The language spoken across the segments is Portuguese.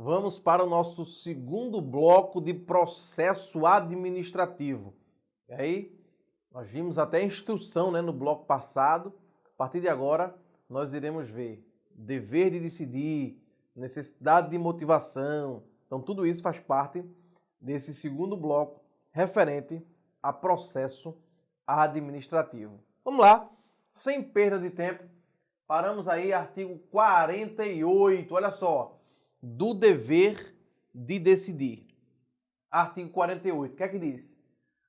vamos para o nosso segundo bloco de processo administrativo. E aí, nós vimos até a instrução, no bloco passado. A partir de agora, nós iremos ver dever de decidir, necessidade de motivação. Então, tudo isso faz parte desse segundo bloco referente a processo administrativo. Vamos lá, sem perda de tempo, paramos aí, artigo 48, olha só, do dever de decidir. Artigo 48, o que é que diz?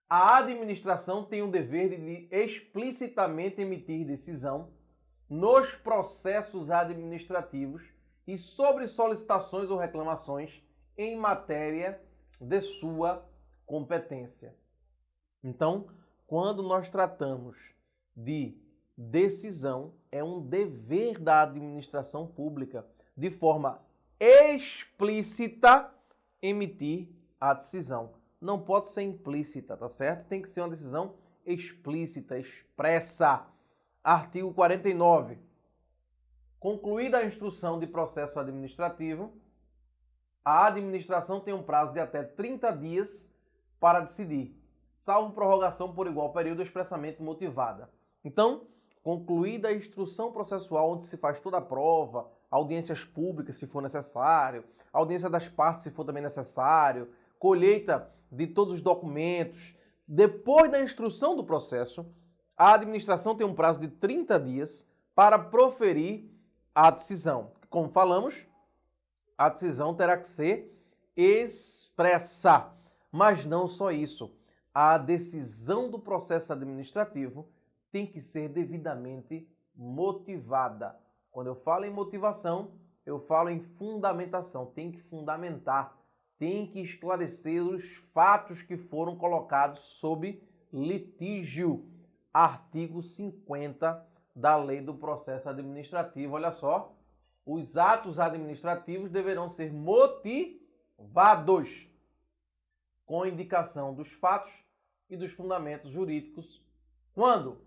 A administração tem o dever de explicitamente emitir decisão nos processos administrativos e sobre solicitações ou reclamações em matéria de sua competência. Então, quando nós tratamos de decisão, é um dever da administração pública, de forma explícita, emitir a decisão. Não pode ser implícita, tá certo? Tem que ser uma decisão explícita, expressa. Artigo 49. Concluída a instrução de processo administrativo, a administração tem um prazo de até 30 dias para decidir, salvo prorrogação por igual período expressamente motivada. Então, concluída a instrução processual, onde se faz toda a prova, audiências públicas, se for necessário, audiência das partes, se for também necessário, colheita de todos os documentos. Depois da instrução do processo, a administração tem um prazo de 30 dias para proferir a decisão. Como falamos, a decisão terá que ser expressa. Mas não só isso. A decisão do processo administrativo tem que ser devidamente motivada. Quando eu falo em motivação, eu falo em fundamentação. Tem que fundamentar, tem que esclarecer os fatos que foram colocados sob litígio. Artigo 50 da Lei do Processo Administrativo. Olha só, os atos administrativos deverão ser motivados com indicação dos fatos e dos fundamentos jurídicos quando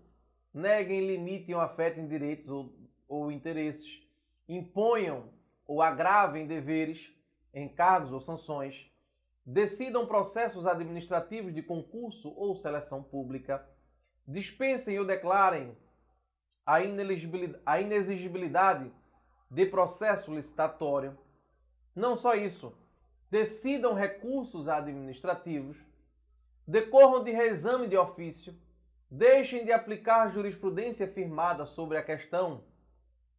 neguem, limitem ou afetem direitos ou interesses, imponham ou agravem deveres, encargos ou sanções, decidam processos administrativos de concurso ou seleção pública, dispensem ou declarem a inexigibilidade de processo licitatório. Não só isso, decidam recursos administrativos, decorram de reexame de ofício, deixem de aplicar jurisprudência firmada sobre a questão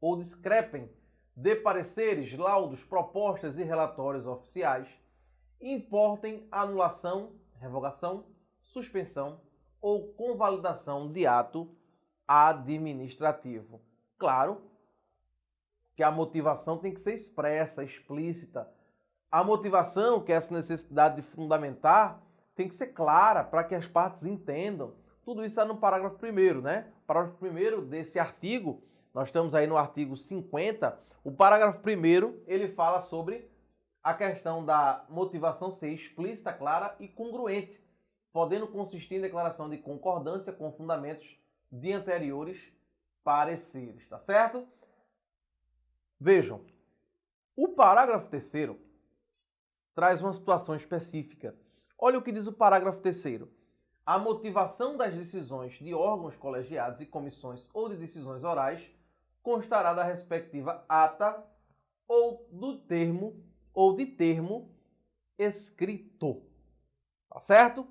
ou discrepem de pareceres, laudos, propostas e relatórios oficiais, importem anulação, revogação, suspensão ou convalidação de ato administrativo. Claro que a motivação tem que ser expressa, explícita. A motivação, que é essa necessidade de fundamentar, tem que ser clara para que as partes entendam. Tudo isso está no parágrafo 1º, né? O parágrafo 1º desse artigo, nós estamos aí no artigo 50, o parágrafo 1º, ele fala sobre a questão da motivação ser explícita, clara e congruente, podendo consistir em declaração de concordância com fundamentos de anteriores pareceres, tá certo? Vejam, o parágrafo 3º traz uma situação específica. Olha o que diz o parágrafo 3º. A motivação das decisões de órgãos colegiados e comissões ou de decisões orais constará da respectiva ata ou de termo escrito. Tá certo? O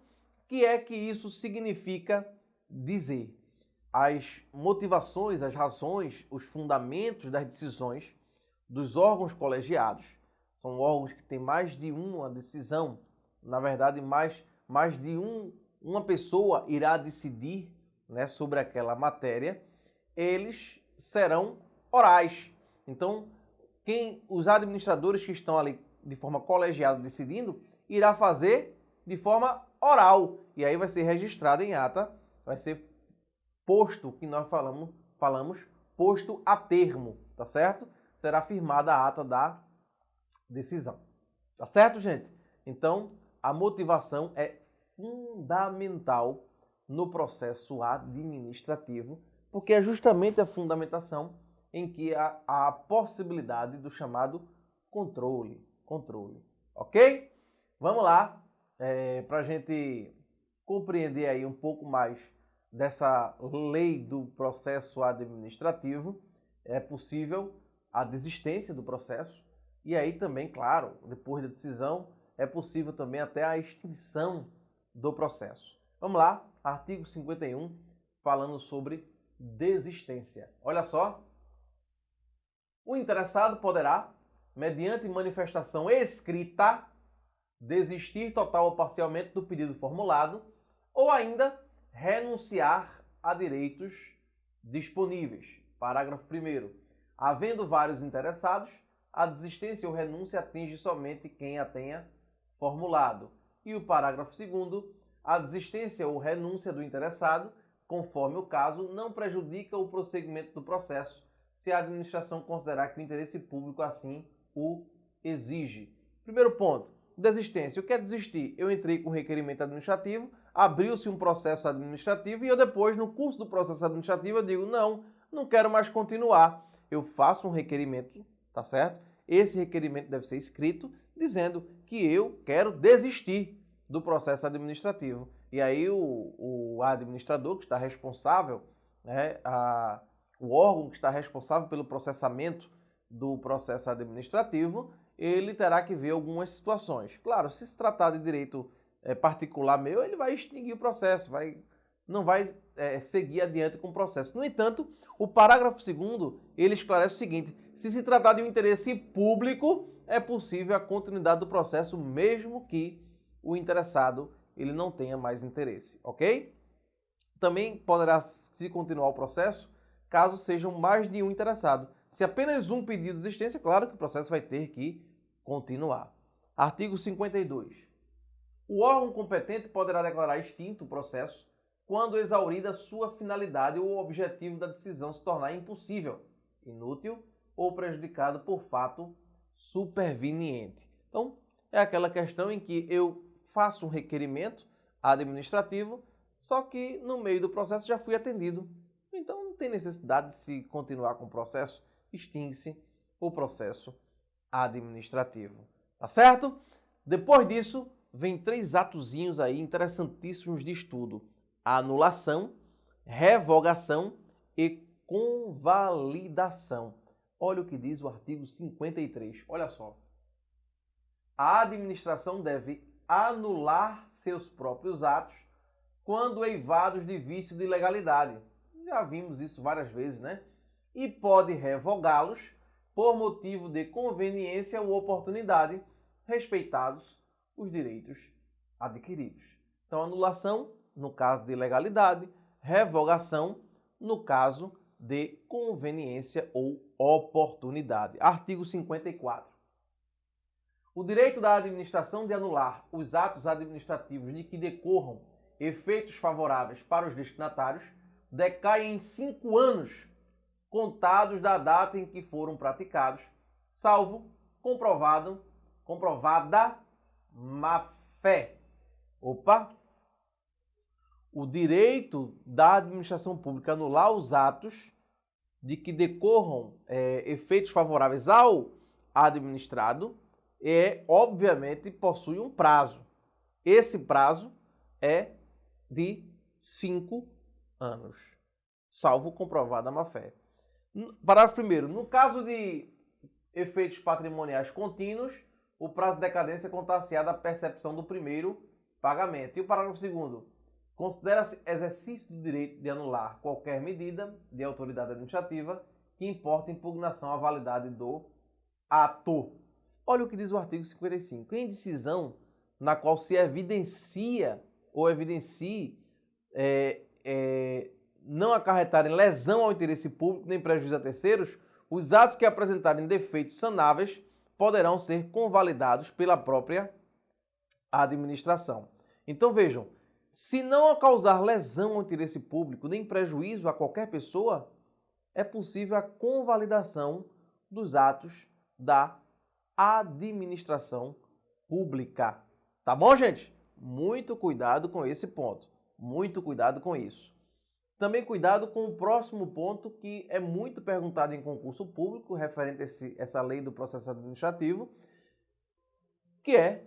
que é que isso significa dizer? As motivações, as razões, os fundamentos das decisões dos órgãos colegiados. São órgãos que têm mais de uma decisão. Na verdade, mais de uma pessoa irá decidir, sobre aquela matéria. Eles serão orais. Então, os administradores que estão ali de forma colegiada decidindo, irá fazer de forma oral. E aí vai ser registrado em ata, vai ser posto, que nós falamos posto a termo, tá certo? Será firmada a ata da decisão. Tá certo, gente? Então, a motivação é fundamental no processo administrativo, porque é justamente a fundamentação em que há a possibilidade do chamado controle. controle. Ok? Vamos lá, para a gente compreender aí um pouco mais dessa lei do processo administrativo. É possível a desistência do processo e aí também, claro, depois da decisão, é possível também até a extinção do processo. Vamos lá, artigo 51, falando sobre desistência. Olha só, o interessado poderá, mediante manifestação escrita, desistir total ou parcialmente do pedido formulado ou ainda renunciar a direitos disponíveis. Parágrafo 1º. Havendo vários interessados, a desistência ou renúncia atinge somente quem a tenha formulado. E o parágrafo 2º. A desistência ou renúncia do interessado, conforme o caso, não prejudica o prosseguimento do processo, se a administração considerar que o interesse público assim o exige. Primeiro ponto, desistência. O que é desistir? Eu entrei com requerimento administrativo, abriu-se um processo administrativo e eu depois, no curso do processo administrativo, eu digo, não quero mais continuar. Eu faço um requerimento, tá certo? Esse requerimento deve ser escrito dizendo que eu quero desistir do processo administrativo. E aí o administrador que está responsável, né, o órgão que está responsável pelo processamento do processo administrativo, ele terá que ver algumas situações. Claro, se tratar de direito particular meu, ele vai extinguir o processo, não vai seguir adiante com o processo. No entanto, o parágrafo 2º, ele esclarece o seguinte: se se tratar de um interesse público, é possível a continuidade do processo, mesmo que o interessado ele não tenha mais interesse, ok? Também poderá se continuar o processo caso sejam mais de um interessado. Se apenas um pedir desistência, claro que o processo vai ter que continuar. Artigo 52. O órgão competente poderá declarar extinto o processo quando exaurida sua finalidade ou o objetivo da decisão se tornar impossível, inútil ou prejudicado por fato superveniente. Então, é aquela questão em que eu faço um requerimento administrativo, só que no meio do processo já fui atendido. Então, não tem necessidade de se continuar com o processo, extingue-se o processo administrativo. Tá certo? Depois disso, vem 3 atozinhos aí interessantíssimos de estudo: anulação, revogação e convalidação. Olha o que diz o artigo 53. Olha só. A administração deve anular seus próprios atos quando eivados de vício de ilegalidade. Já vimos isso várias vezes, né? E pode revogá-los por motivo de conveniência ou oportunidade, respeitados os direitos adquiridos. Então, anulação no caso de ilegalidade, revogação no caso de conveniência ou oportunidade. Artigo 54. O direito da administração de anular os atos administrativos de que decorram efeitos favoráveis para os destinatários decai em 5 anos contados da data em que foram praticados, salvo comprovada má-fé. O direito da administração pública anular os atos de que decorram efeitos favoráveis ao administrado obviamente, possui um prazo. Esse prazo é de 5 anos, salvo comprovada má-fé. Parágrafo 1º. No caso de efeitos patrimoniais contínuos, o prazo de decadência contar-se-á da percepção do primeiro pagamento. E o parágrafo 2º. Considera-se exercício do direito de anular qualquer medida de autoridade administrativa que importe impugnação à validade do ato. Olha o que diz o artigo 55. Em decisão na qual se evidencia ou evidencie não acarretarem lesão ao interesse público nem prejuízo a terceiros, os atos que apresentarem defeitos sanáveis poderão ser convalidados pela própria administração. Então vejam, se não causar lesão ao interesse público nem prejuízo a qualquer pessoa, é possível a convalidação dos atos da administração pública. Tá bom, gente? Muito cuidado com esse ponto. Muito cuidado com isso. Também cuidado com o próximo ponto, que é muito perguntado em concurso público, referente a essa lei do processo administrativo. que é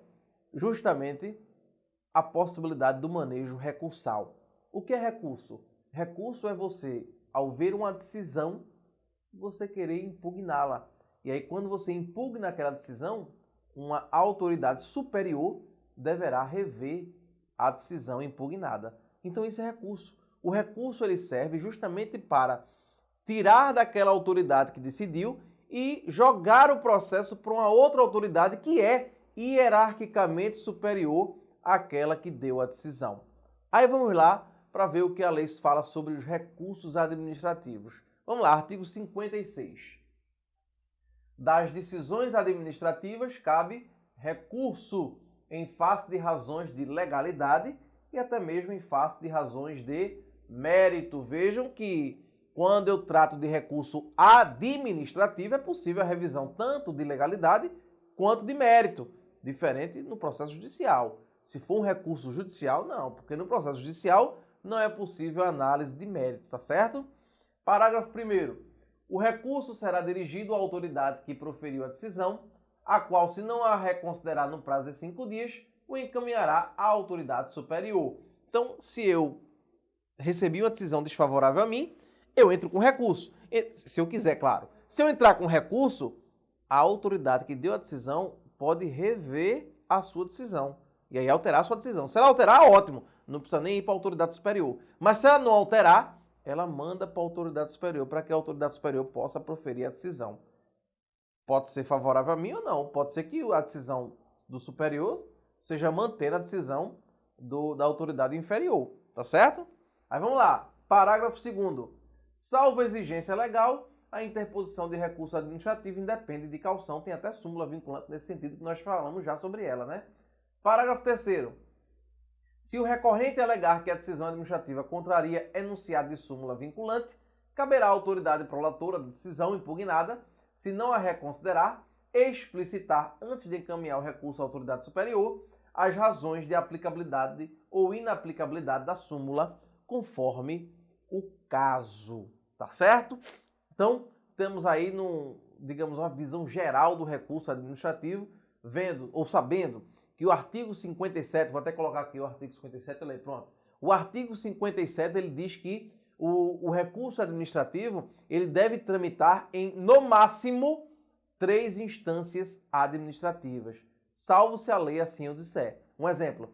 justamente a possibilidade do manejo recursal. O que é recurso? Recurso é você, ao ver uma decisão, você querer impugná-la. E aí, quando você impugna aquela decisão, uma autoridade superior deverá rever a decisão impugnada. Então, isso é recurso. O recurso ele serve justamente para tirar daquela autoridade que decidiu e jogar o processo para uma outra autoridade que é hierarquicamente superior àquela que deu a decisão. Aí vamos lá para ver o que a lei fala sobre os recursos administrativos. Vamos lá, artigo 56. Das decisões administrativas cabe recurso em face de razões de legalidade e até mesmo em face de razões de mérito. Vejam que quando eu trato de recurso administrativo é possível a revisão tanto de legalidade quanto de mérito, diferente no processo judicial. Se for um recurso judicial, não, porque no processo judicial não é possível análise de mérito, tá certo? Parágrafo 1º. O recurso será dirigido à autoridade que proferiu a decisão, a qual, se não a reconsiderar no prazo de 5 dias, o encaminhará à autoridade superior. Então, se eu recebi uma decisão desfavorável a mim, eu entro com recurso. Se eu quiser, claro. Se eu entrar com recurso, a autoridade que deu a decisão pode rever a sua decisão. E aí alterar a sua decisão. Se ela alterar, ótimo. Não precisa nem ir para a autoridade superior. Mas se ela não alterar, ela manda para a autoridade superior para que a autoridade superior possa proferir a decisão. Pode ser favorável a mim ou não. Pode ser que a decisão do superior seja manter a decisão da autoridade inferior. Tá certo? Aí vamos lá. Parágrafo 2º. Salvo exigência legal, a interposição de recurso administrativo independe de caução. Tem até súmula vinculante nesse sentido que nós falamos já sobre ela, né? Parágrafo 3º. Se o recorrente alegar que a decisão administrativa contraria enunciado de súmula vinculante, caberá à autoridade prolatora da decisão impugnada, se não a reconsiderar, explicitar, antes de encaminhar o recurso à autoridade superior, as razões de aplicabilidade ou inaplicabilidade da súmula, conforme o caso. Tá certo? Então, temos aí, digamos, uma visão geral do recurso administrativo, vendo ou sabendo que o artigo 57, vou até colocar aqui o artigo 57, olha aí, pronto. O artigo 57, ele diz que o recurso administrativo, ele deve tramitar em, no máximo, 3 instâncias administrativas, salvo se a lei assim o disser. Um exemplo,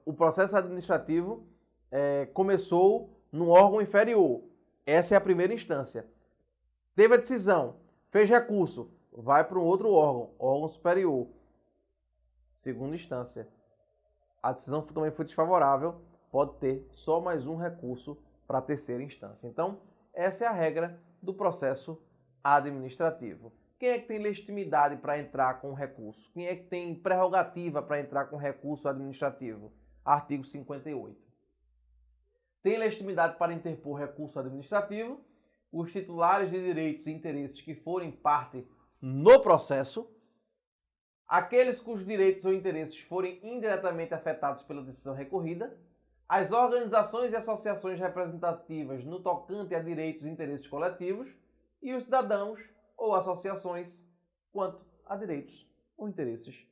o processo administrativo começou num órgão inferior. Essa é a primeira instância. Teve a decisão, fez recurso, vai para um outro órgão superior. Segunda instância. A decisão também foi desfavorável, pode ter só mais um recurso para a terceira instância. Então, essa é a regra do processo administrativo. Quem é que tem legitimidade para entrar com recurso? Quem é que tem prerrogativa para entrar com recurso administrativo? Artigo 58. Tem legitimidade para interpor recurso administrativo os titulares de direitos e interesses que forem parte no processo, aqueles cujos direitos ou interesses forem indiretamente afetados pela decisão recorrida, as organizações e associações representativas no tocante a direitos e interesses coletivos e os cidadãos ou associações quanto a direitos ou interesses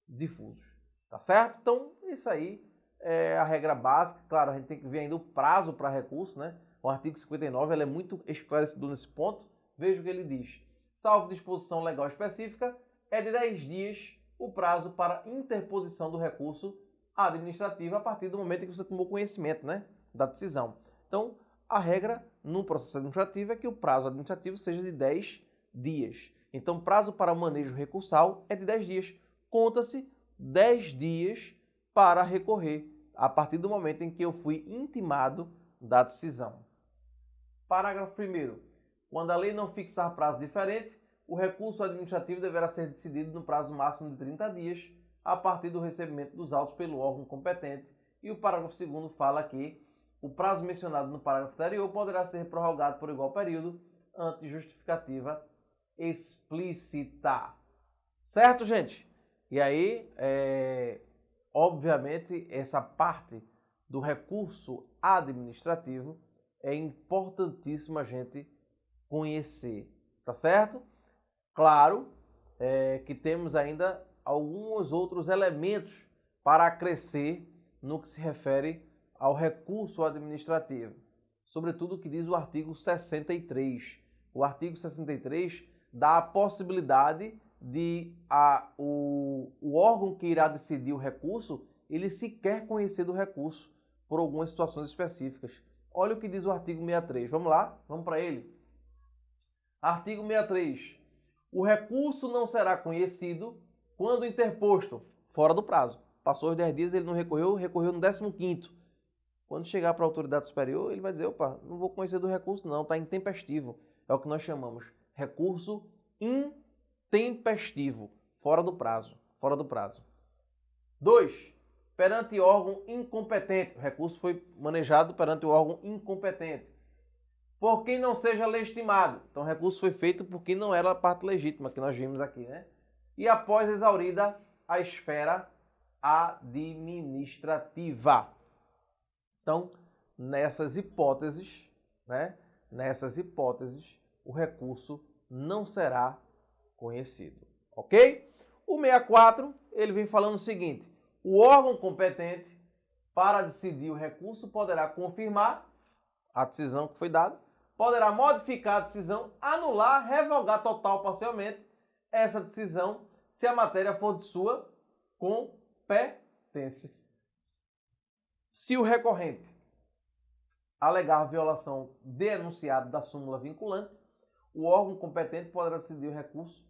difusos. Tá certo? Então, isso aí é a regra básica. Claro, a gente tem que ver ainda o prazo para recurso, né? O artigo 59 ele é muito esclarecedor nesse ponto. Veja o que ele diz. Salvo disposição legal específica, é de 10 dias o prazo para interposição do recurso administrativo a partir do momento em que você tomou conhecimento, né, da decisão. Então, a regra no processo administrativo é que o prazo administrativo seja de 10 dias. Então, prazo para o manejo recursal é de 10 dias. Conta-se 10 dias para recorrer a partir do momento em que eu fui intimado da decisão. Parágrafo 1º. Quando a lei não fixar prazo diferente, o recurso administrativo deverá ser decidido no prazo máximo de 30 dias, a partir do recebimento dos autos pelo órgão competente. E o parágrafo 2º fala que o prazo mencionado no parágrafo anterior poderá ser prorrogado por igual período, ante justificativa explícita. Certo, gente? E aí, obviamente, essa parte do recurso administrativo é importantíssima a gente conhecer, tá certo? Claro que temos ainda alguns outros elementos para acrescer no que se refere ao recurso administrativo. Sobretudo o que diz o artigo 63. O artigo 63 dá a possibilidade de o órgão que irá decidir o recurso, ele sequer conhecer do recurso por algumas situações específicas. Olha o que diz o artigo 63. Vamos lá? Vamos para ele. Artigo 63. O recurso não será conhecido quando interposto fora do prazo. Passou os 10 dias, ele não recorreu, recorreu no 15º. Quando chegar para a autoridade superior, ele vai dizer, opa, não vou conhecer do recurso não, está intempestivo. É o que nós chamamos recurso intempestivo, fora do prazo. 2. Perante órgão incompetente. O recurso foi manejado perante o órgão incompetente. Por quem não seja legitimado. Então o recurso foi feito por quem não era a parte legítima, que nós vimos aqui, né? E após exaurida a esfera administrativa. Então, nessas hipóteses, o recurso não será conhecido, ok? O 64, ele vem falando o seguinte: o órgão competente para decidir o recurso poderá confirmar a decisão que foi dada, poderá modificar a decisão, anular, revogar total ou parcialmente essa decisão se a matéria for de sua competência. Se o recorrente alegar violação de enunciado da súmula vinculante, o órgão competente poderá decidir o recurso.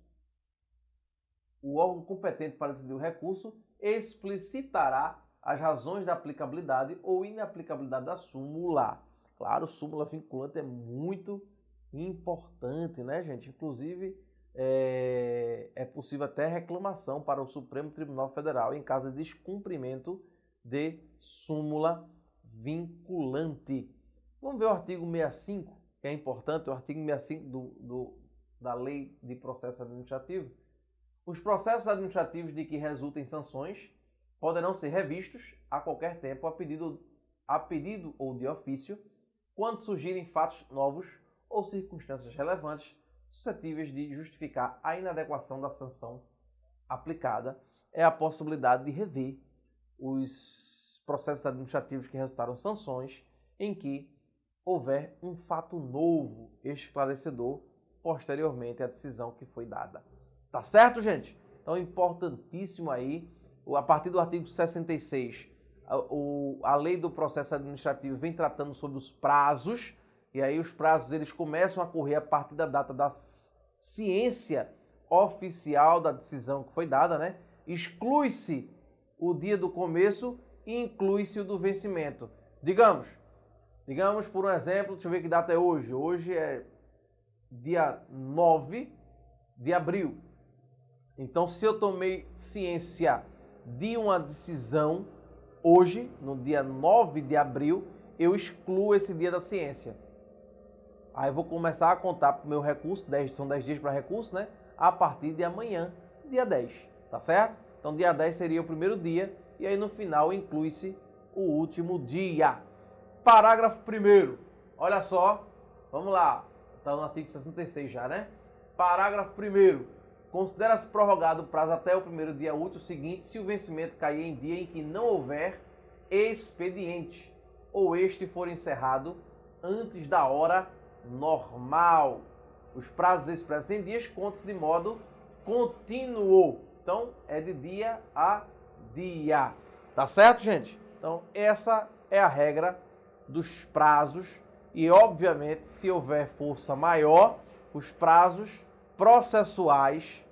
O órgão competente para decidir o recurso explicitará as razões da aplicabilidade ou inaplicabilidade da súmula. Claro, súmula vinculante é muito importante, né, gente? Inclusive, é possível até reclamação para o Supremo Tribunal Federal em caso de descumprimento de súmula vinculante. Vamos ver o artigo 65, que é importante, o artigo 65 da Lei de Processo Administrativo. Os processos administrativos de que resultem sanções poderão ser revistos a qualquer tempo a pedido ou de ofício, quando surgirem fatos novos ou circunstâncias relevantes suscetíveis de justificar a inadequação da sanção aplicada. É a possibilidade de rever os processos administrativos que resultaram sanções em que houver um fato novo esclarecedor posteriormente à decisão que foi dada. Tá certo, gente? Então, importantíssimo aí, a partir do artigo 66, a lei do processo administrativo vem tratando sobre os prazos, e aí os prazos eles começam a correr a partir da data da ciência oficial da decisão que foi dada, né? Exclui-se o dia do começo e inclui-se o do vencimento. Digamos por um exemplo, deixa eu ver que data é hoje. Hoje é dia 9 de abril. Então, se eu tomei ciência de uma decisão hoje, no dia 9 de abril, eu excluo esse dia da ciência. Aí eu vou começar a contar para o meu recurso, são 10 dias para recurso, né? A partir de amanhã, dia 10, tá certo? Então, dia 10 seria o primeiro dia, e aí no final inclui-se o último dia. Parágrafo 1º, olha só, vamos lá, está no artigo 66 já, né? Parágrafo 1º, considera-se prorrogado o prazo até o primeiro dia útil seguinte se o vencimento cair em dia em que não houver expediente ou este for encerrado antes da hora normal. Os prazos expressos em dias contam-se de modo contínuo. Então, é de dia a dia. Tá certo, gente? Então, essa é a regra dos prazos e, obviamente, se houver força maior, os prazos processuais,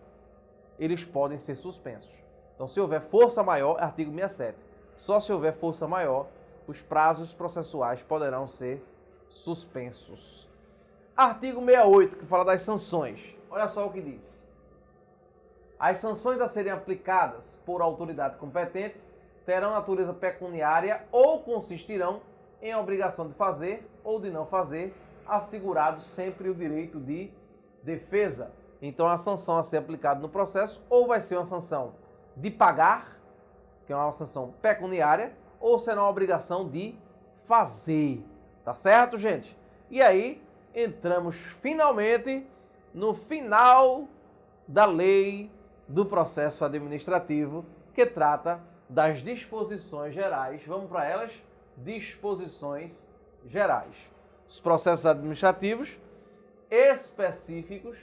eles podem ser suspensos. Então, se houver força maior, artigo 67, só se houver força maior, os prazos processuais poderão ser suspensos. Artigo 68, que fala das sanções. Olha só o que diz. As sanções a serem aplicadas por autoridade competente terão natureza pecuniária ou consistirão em obrigação de fazer ou de não fazer, assegurado sempre o direito de defesa. Então, a sanção a ser aplicada no processo ou vai ser uma sanção de pagar, que é uma sanção pecuniária, ou será uma obrigação de fazer. Tá certo, gente? E aí, entramos finalmente no final da lei do processo administrativo, que trata das disposições gerais. Vamos para elas? Disposições gerais. Os processos administrativos específicos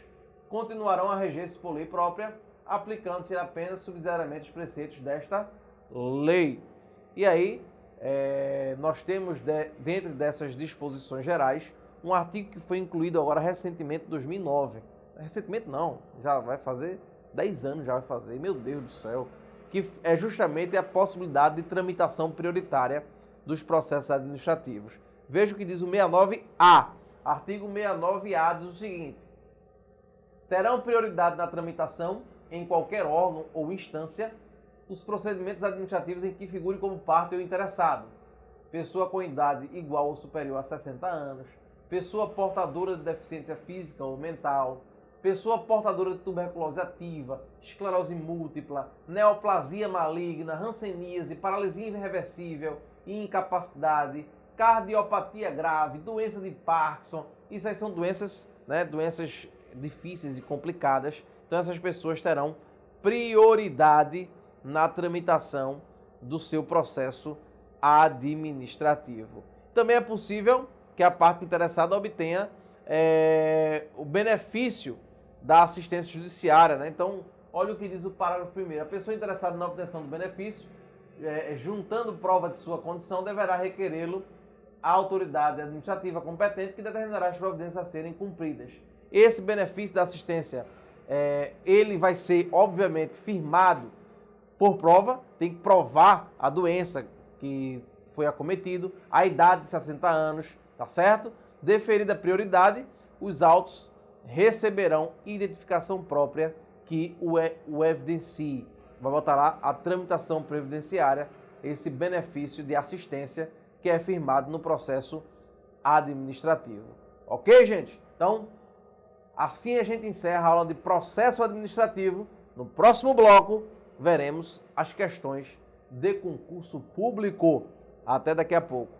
continuarão a reger-se por lei própria, aplicando-se apenas subsidiariamente os preceitos desta lei. E aí, nós temos, dentro dessas disposições gerais, um artigo que foi incluído agora recentemente, em 2009. Recentemente não, já vai fazer 10 anos, já vai fazer, meu Deus do céu. Que é justamente a possibilidade de tramitação prioritária dos processos administrativos. Veja o que diz o 69A. Artigo 69A diz o seguinte: terão prioridade na tramitação, em qualquer órgão ou instância, os procedimentos administrativos em que figure como parte o interessado, pessoa com idade igual ou superior a 60 anos, pessoa portadora de deficiência física ou mental, pessoa portadora de tuberculose ativa, esclerose múltipla, neoplasia maligna, hanseníase, paralisia irreversível e incapacidade, cardiopatia grave, doença de Parkinson. Isso aí são doenças, doenças difíceis e complicadas. Então essas pessoas terão prioridade na tramitação do seu processo administrativo. Também é possível que a parte interessada obtenha o benefício da assistência judiciária, Então, olha o que diz o parágrafo 1º. A pessoa interessada na obtenção do benefício, juntando prova de sua condição, deverá requerê-lo à autoridade administrativa competente, que determinará as providências a serem cumpridas. Esse benefício da assistência, ele vai ser, obviamente, firmado por prova, tem que provar a doença que foi acometido, a idade de 60 anos, tá certo? Deferida a prioridade, os autos receberão identificação própria que o evidencie. Vai botar lá a tramitação previdenciária, esse benefício de assistência que é firmado no processo administrativo. Ok, gente? Então, assim a gente encerra a aula de processo administrativo. No próximo bloco, veremos as questões de concurso público. Até daqui a pouco.